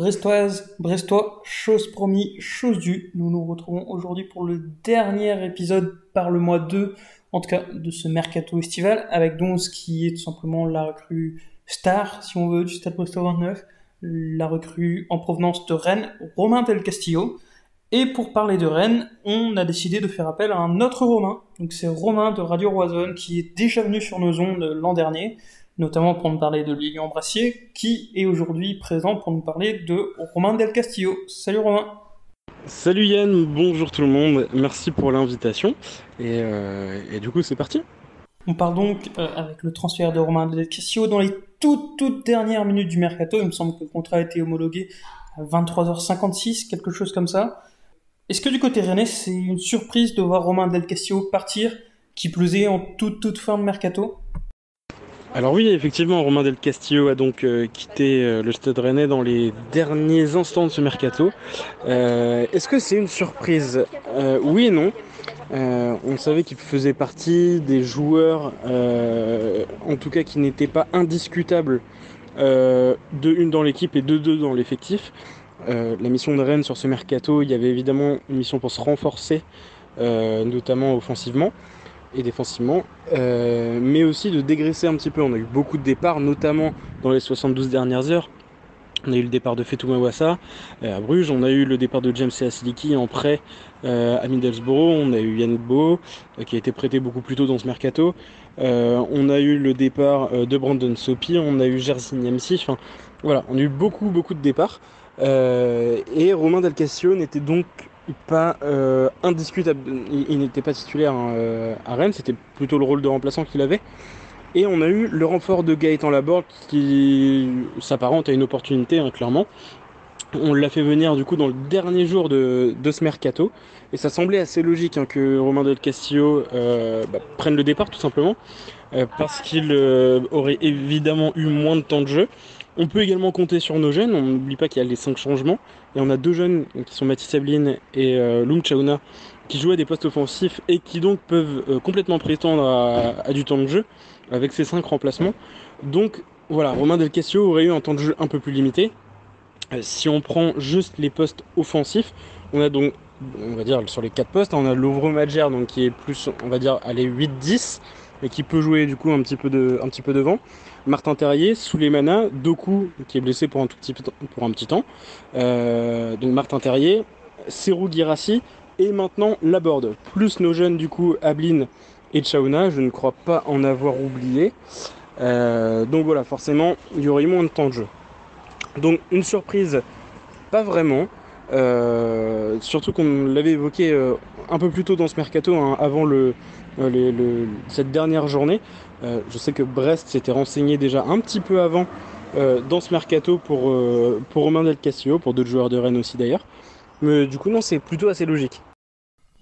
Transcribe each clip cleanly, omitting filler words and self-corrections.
Brestoise, Brestois, chose promis, chose due. Nous nous retrouvons aujourd'hui pour le dernier épisode par le mois 2, en tout cas de ce mercato estival, avec donc ce qui est tout simplement la recrue star, si on veut, du Stade Brestois 29, la recrue en provenance de Rennes, Romain Del Castillo. Et pour parler de Rennes, on a décidé de faire appel à un autre Romain. Donc c'est Romain de Radio Roisonne qui est déjà venu sur nos ondes l'an dernier, notamment pour nous parler de Lilian Brassier, qui est aujourd'hui présent pour nous parler de Romain Del Castillo. Salut Romain. Salut Yann, bonjour tout le monde, merci pour l'invitation, et du coup c'est parti. On part donc avec le transfert de Romain Del Castillo dans les toutes dernières minutes du mercato. Il me semble que le contrat a été homologué à 23h56, quelque chose comme ça. Est-ce que du côté rennais, c'est une surprise de voir Romain Del Castillo partir, qui plus est en toute fin de mercato ? Alors oui, effectivement, Romain Del Castillo a donc quitté le Stade Rennais dans les derniers instants de ce mercato. Est-ce que c'est une surprise ? Oui et non. On savait qu'il faisait partie des joueurs, en tout cas qui n'étaient pas indiscutables, de une dans l'équipe et de deux dans l'effectif. La mission de Rennes sur ce mercato, il y avait évidemment une mission pour se renforcer, notamment offensivement et défensivement, mais aussi de dégraisser un petit peu. On a eu beaucoup de départs, notamment dans les 72 dernières heures. On a eu le départ de Fetou Mawassa à Bruges, on a eu le départ de James Asiliki en prêt à Middlesbrough, on a eu Yannick Bo qui a été prêté beaucoup plus tôt dans ce mercato, on a eu le départ de Brandon Sopi, on a eu Jerzy Niamsi, enfin voilà, on a eu beaucoup de départs, et Romain Del Castillo n'était donc pas indiscutable, il n'était pas titulaire à Rennes, c'était plutôt le rôle de remplaçant qu'il avait. Et on a eu le renfort de Gaëtan Laborde qui s'apparente à une opportunité, hein, clairement. On l'a fait venir du coup dans le dernier jour de ce mercato. Et ça semblait assez logique, hein, que Romain Del Castillo prenne le départ tout simplement. Parce qu'il aurait évidemment eu moins de temps de jeu. On peut également compter sur nos jeunes. On n'oublie pas qu'il y a les 5 changements. Et on a 2 jeunes qui sont Mathis Sablin et Loum Chaouna qui jouent à des postes offensifs et qui donc peuvent complètement prétendre à du temps de jeu avec ces 5 remplacements. Donc voilà, Romain Del Castillo aurait eu un temps de jeu un peu plus limité. Si on prend juste les postes offensifs, on a donc, on va dire sur les 4 postes, on a Lovro Madjer, donc qui est plus, on va dire, allez, 8-10, mais qui peut jouer du coup un petit peu devant. Martin Terrier, Souleymana, Doku, qui est blessé pour un petit temps. Donc Martin Terrier, Serhou Guirassy, et maintenant Laborde, plus nos jeunes du coup, Ablin et Chaouna, je ne crois pas en avoir oublié. Donc voilà, forcément, il y aurait eu moins de temps de jeu. Donc une surprise, pas vraiment. Surtout qu'on l'avait évoqué un peu plus tôt dans ce mercato, hein, avant cette dernière journée. Je sais que Brest s'était renseigné déjà un petit peu avant dans ce mercato pour Romain Del Castillo, pour d'autres joueurs de Rennes aussi d'ailleurs. Mais du coup non, c'est plutôt assez logique.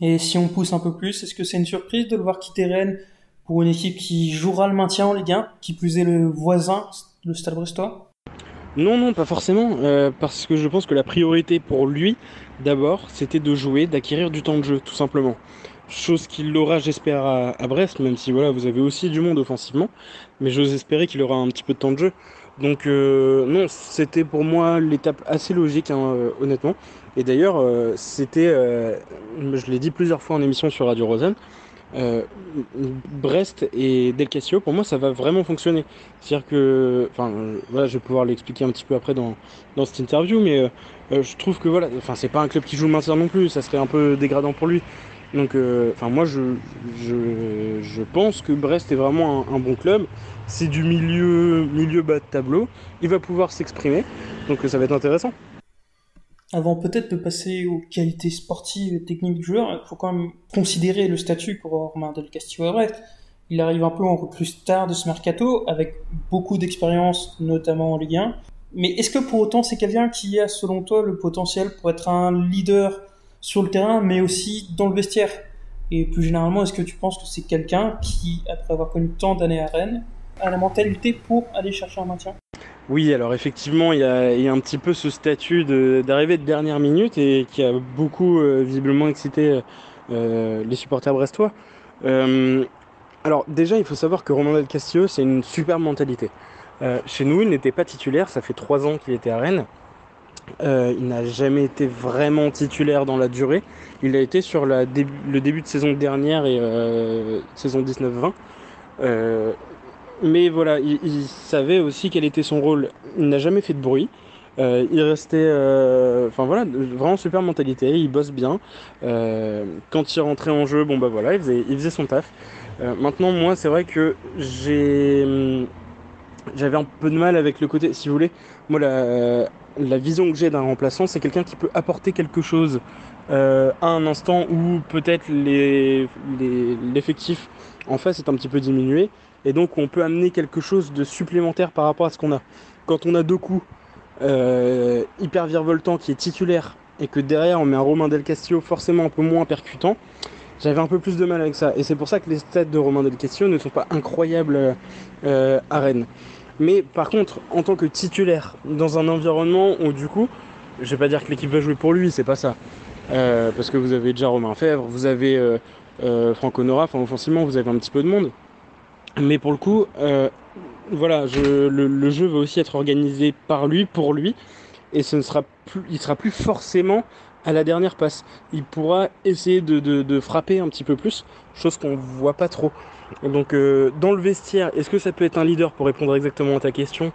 Et si on pousse un peu plus, est-ce que c'est une surprise de le voir quitter Rennes pour une équipe qui jouera le maintien en Ligue 1, qui plus est le voisin, le Stade Brestois ? Non, pas forcément, parce que je pense que la priorité pour lui, d'abord, c'était de jouer, d'acquérir du temps de jeu, tout simplement. Chose qu'il aura, j'espère, à Brest, même si voilà, vous avez aussi du monde offensivement, mais j'ose espérer qu'il aura un petit peu de temps de jeu. Donc non, c'était pour moi l'étape assez logique, hein, honnêtement. Et d'ailleurs, je l'ai dit plusieurs fois en émission sur Radio Rosanne, Brest et Del Castillo, pour moi ça va vraiment fonctionner. C'est-à-dire que, voilà, je vais pouvoir l'expliquer un petit peu après dans cette interview, mais je trouve que voilà, c'est pas un club qui joue le maintien non plus, ça serait un peu dégradant pour lui. Donc moi je pense que Brest est vraiment un bon club. C'est du milieu bas de tableau, il va pouvoir s'exprimer, donc ça va être intéressant. Avant peut-être de passer aux qualités sportives et techniques du joueur, il faut quand même considérer le statut pour Romain Del Castillo à Brest. Il arrive un peu en recrue star de ce mercato, avec beaucoup d'expérience, notamment en Ligue 1. Mais est-ce que pour autant c'est quelqu'un qui a, selon toi, le potentiel pour être un leader sur le terrain, mais aussi dans le vestiaire ? Et plus généralement, est-ce que tu penses que c'est quelqu'un qui, après avoir connu tant d'années à Rennes, a la mentalité pour aller chercher un maintien ? Oui, alors effectivement, il y a un petit peu ce statut d'arrivée de dernière minute et qui a beaucoup visiblement excité les supporters brestois. Alors déjà, il faut savoir que Romain Del Castillo, c'est une super mentalité. Chez nous, il n'était pas titulaire, ça fait 3 ans qu'il était à Rennes. Il n'a jamais été vraiment titulaire dans la durée. Il a été sur le début de saison dernière et saison 19-20. Mais voilà, il savait aussi quel était son rôle. Il n'a jamais fait de bruit. Il restait, enfin voilà, vraiment super mentalité. Il bosse bien. Quand il rentrait en jeu, bon bah voilà, il faisait son taf. Maintenant, moi, c'est vrai que j'avais un peu de mal avec le côté, si vous voulez, moi la vision que j'ai d'un remplaçant, c'est quelqu'un qui peut apporter quelque chose à un instant où peut-être l'effectif en face est un petit peu diminué, et donc on peut amener quelque chose de supplémentaire par rapport à ce qu'on a. Quand on a Doku hyper virevoltant qui est titulaire, et que derrière on met un Romain Del Castillo forcément un peu moins percutant, j'avais un peu plus de mal avec ça. Et c'est pour ça que les stats de Romain Del Castillo ne sont pas incroyables à Rennes. Mais par contre, en tant que titulaire, dans un environnement où du coup, je vais pas dire que l'équipe va jouer pour lui, c'est pas ça. Parce que vous avez déjà Romain Fèvre, vous avez Franco Nora, enfin offensivement vous avez un petit peu de monde. Mais pour le coup, voilà, le jeu va aussi être organisé par lui, pour lui, et il sera plus forcément à la dernière passe. Il pourra essayer de frapper un petit peu plus, chose qu'on voit pas trop. Donc dans le vestiaire, est-ce que ça peut être un leader pour répondre exactement à ta question?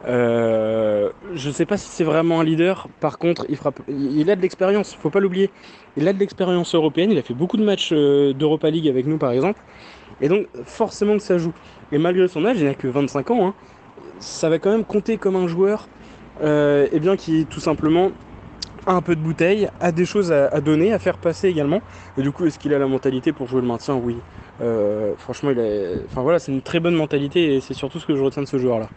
Je sais pas si c'est vraiment un leader. Par contre, il a de l'expérience, faut pas l'oublier. Il a de l'expérience européenne, il a fait beaucoup de matchs d'Europa League avec nous par exemple. Et donc forcément que ça joue. Et malgré son âge, il n'a que 25 ans, hein, ça va quand même compter comme un joueur eh bien, qui tout simplement a un peu de bouteille, a des choses à donner, à faire passer également. Et du coup, est-ce qu'il a la mentalité pour jouer le maintien? Oui. Franchement, enfin, voilà, c'est une très bonne mentalité et c'est surtout ce que je retiens de ce joueur-là.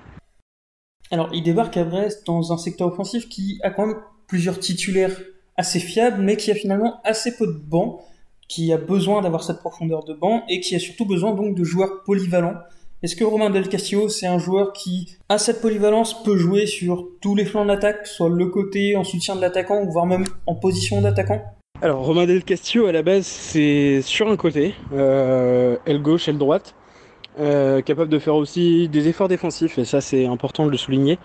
Alors, il débarque à Brest dans un secteur offensif qui a quand même plusieurs titulaires assez fiables, mais qui a finalement assez peu de bancs, qui a besoin d'avoir cette profondeur de banc et qui a surtout besoin donc de joueurs polyvalents. Est-ce que Romain Del Castillo, c'est un joueur qui a cette polyvalence, peut jouer sur tous les flancs d'attaque, soit le côté en soutien de l'attaquant, voire même en position d'attaquant? Alors, Romain Del Castillo, à la base, c'est sur un côté, aile gauche, aile droite, capable de faire aussi des efforts défensifs, et ça, c'est important de le souligner.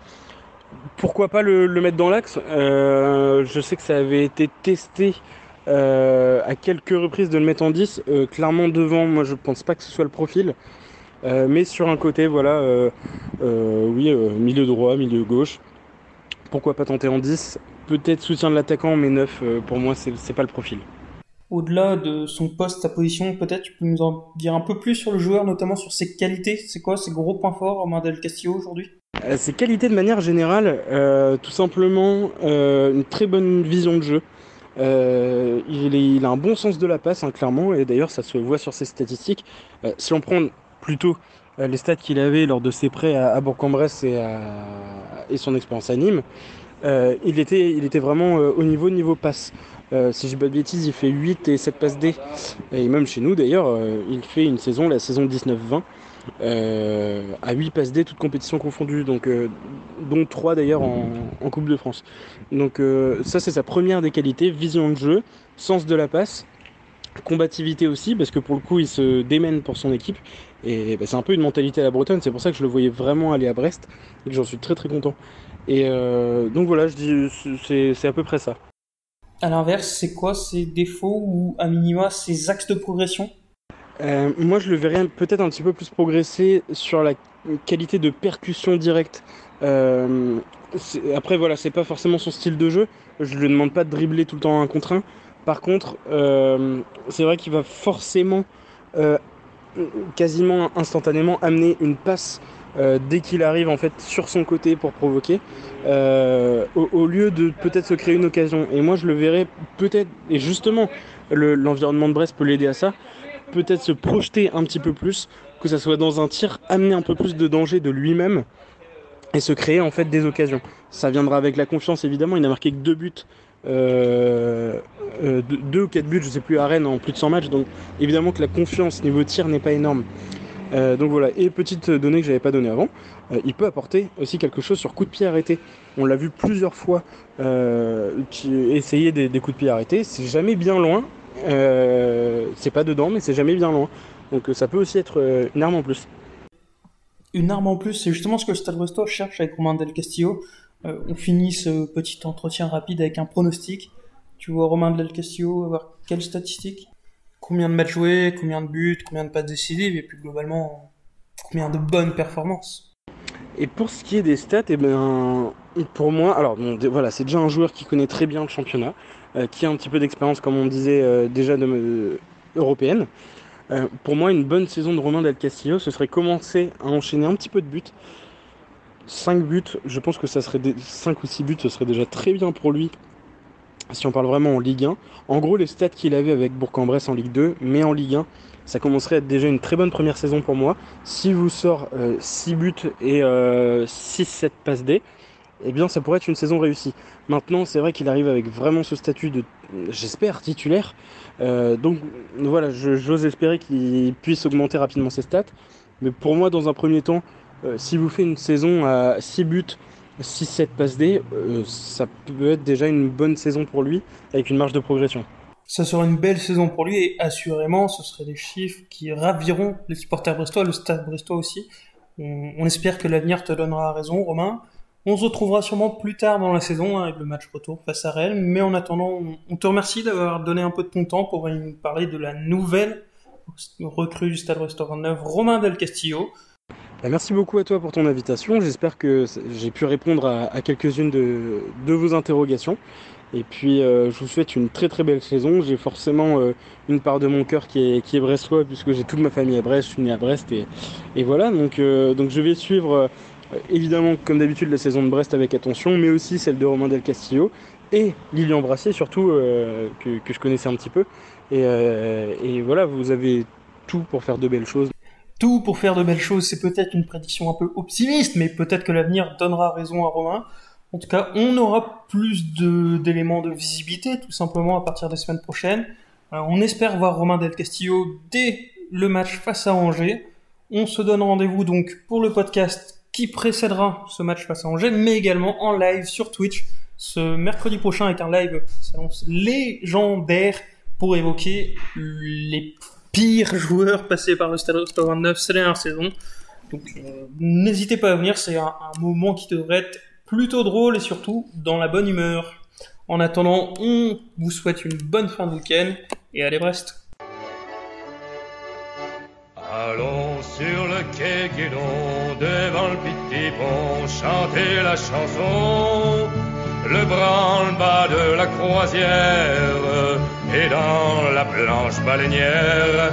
Pourquoi pas le mettre dans l'axe? Je sais que ça avait été testé à quelques reprises de le mettre en 10. Clairement, devant, moi, je pense pas que ce soit le profil. Mais sur un côté, voilà, oui, milieu droit, milieu gauche. Pourquoi pas tenter en 10? Peut-être soutien de l'attaquant, mais 9, pour moi, c'est pas le profil. Au-delà de son poste, sa position, peut-être tu peux nous en dire un peu plus sur le joueur, notamment sur ses qualités. C'est quoi ses gros points forts, Romain Del Castillo, aujourd'hui? Ses qualités de manière générale, tout simplement une très bonne vision de jeu. Il a un bon sens de la passe, hein, clairement, et d'ailleurs ça se voit sur ses statistiques. Si on prend plutôt les stats qu'il avait lors de ses prêts à Bourg-en-Bresse et son expérience à Nîmes, il était vraiment au niveau passe. Si je dis pas de bêtises, il fait 8 et 7 passes D. Et même chez nous d'ailleurs, il fait une saison, la saison 19-20, à 8 passes D, toutes compétitions confondues, donc, dont 3 d'ailleurs en Coupe de France. Donc ça c'est sa première des qualités, vision de jeu, sens de la passe, combativité aussi, parce que pour le coup il se démène pour son équipe. Et bah, c'est un peu une mentalité à la bretonne, c'est pour ça que je le voyais vraiment aller à Brest, et que j'en suis très très content. Et donc voilà, je dis c'est à peu près ça. À l'inverse, c'est quoi ses défauts ou à minima ses axes de progression? Moi, je le verrais peut-être un petit peu plus progresser sur la qualité de percussion directe. Après, voilà, c'est pas forcément son style de jeu. Je lui demande pas de dribbler tout le temps un contre un. Par contre, c'est vrai qu'il va forcément, euh, quasiment instantanément, amener une passe dès qu'il arrive en fait sur son côté pour provoquer, au lieu de peut-être se créer une occasion. Et moi, je le verrais peut-être, et justement, l'environnement de Brest peut l'aider à ça, peut-être se projeter un petit peu plus, que ça soit dans un tir, amener un peu plus de danger de lui-même et se créer en fait des occasions. Ça viendra avec la confiance évidemment, il n'a marqué que 2 buts, 2 ou 4 buts, je sais plus, à Rennes en plus de 100 matchs, donc évidemment que la confiance niveau tir n'est pas énorme. Donc voilà, et petite donnée que j'avais pas donnée avant, il peut apporter aussi quelque chose sur coup de pied arrêté. On l'a vu plusieurs fois essayer des coups de pied arrêtés, c'est jamais bien loin, c'est pas dedans mais c'est jamais bien loin. Donc ça peut aussi être une arme en plus. Une arme en plus, c'est justement ce que le Stade Brestois cherche avec Romain Del Castillo. On finit ce petit entretien rapide avec un pronostic. Tu vois Romain Del Castillo avoir quelles statistiques? Combien de matchs joués, combien de buts, combien de passes décisives, et puis globalement, combien de bonnes performances? Et pour ce qui est des stats, eh ben, pour moi, alors bon, voilà, c'est déjà un joueur qui connaît très bien le championnat, qui a un petit peu d'expérience, comme on disait, déjà européenne. Pour moi, une bonne saison de Romain Del Castillo, ce serait commencer à enchaîner un petit peu de buts. 5 buts, je pense que ça serait 5 ou 6 buts, ce serait déjà très bien pour lui, si on parle vraiment en Ligue 1. En gros, les stats qu'il avait avec Bourg-en-Bresse en Ligue 2, mais en Ligue 1, ça commencerait à être déjà une très bonne première saison pour moi. Si vous sort 6 buts et 6-7 passes D, eh bien ça pourrait être une saison réussie. Maintenant, c'est vrai qu'il arrive avec vraiment ce statut de, j'espère, titulaire. Donc voilà, j'ose espérer qu'il puisse augmenter rapidement ses stats. Mais pour moi, dans un premier temps, si vous faites une saison à 6 buts, 6-7 passes D, ça peut être déjà une bonne saison pour lui, avec une marge de progression. Ça serait une belle saison pour lui, et assurément, ce seraient des chiffres qui raviront les supporters brestois, le stade brestois aussi. On espère que l'avenir te donnera raison, Romain. On se retrouvera sûrement plus tard dans la saison avec le match retour face à Rennes, mais en attendant, on te remercie d'avoir donné un peu de ton temps pour nous parler de la nouvelle recrue du Stade Brestois 29, Romain Del Castillo. Merci beaucoup à toi pour ton invitation. J'espère que j'ai pu répondre à quelques-unes de vos interrogations. Et puis, je vous souhaite une très très belle saison. J'ai forcément une part de mon cœur qui est brestois, puisque j'ai toute ma famille à Brest, je suis né à Brest. Et voilà, donc je vais suivre évidemment, comme d'habitude, la saison de Brest avec attention, mais aussi celle de Romain Del Castillo et Lilian Brassier, surtout, que je connaissais un petit peu. Et voilà, vous avez tout pour faire de belles choses. Tout pour faire de belles choses, c'est peut-être une prédiction un peu optimiste, mais peut-être que l'avenir donnera raison à Romain. En tout cas, on aura plus d'éléments de visibilité, tout simplement, à partir des semaines prochaines. On espère voir Romain Del Castillo dès le match face à Angers. On se donne rendez-vous donc pour le podcast qui précédera ce match face à Angers, mais également en live sur Twitch ce mercredi prochain avec un live qui s'annonce légendaire pour évoquer les pires joueurs passés par le Stade Brestois 29 ces dernières saisons. Donc n'hésitez pas à venir, c'est un moment qui devrait être plutôt drôle et surtout dans la bonne humeur. En attendant, on vous souhaite une bonne fin de week-end et allez Brest. Allons sur le quai Guédon, devant le petit pont, chanter la chanson. Le branle-bas de la croisière et dans la planche baleinière.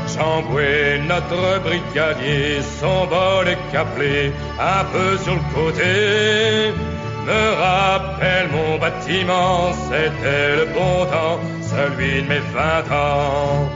Jean-Boué, notre brigadier, son bol est caplé un peu sur le côté. Me rappelle mon bâtiment, c'était le bon temps, celui de mes 20 ans.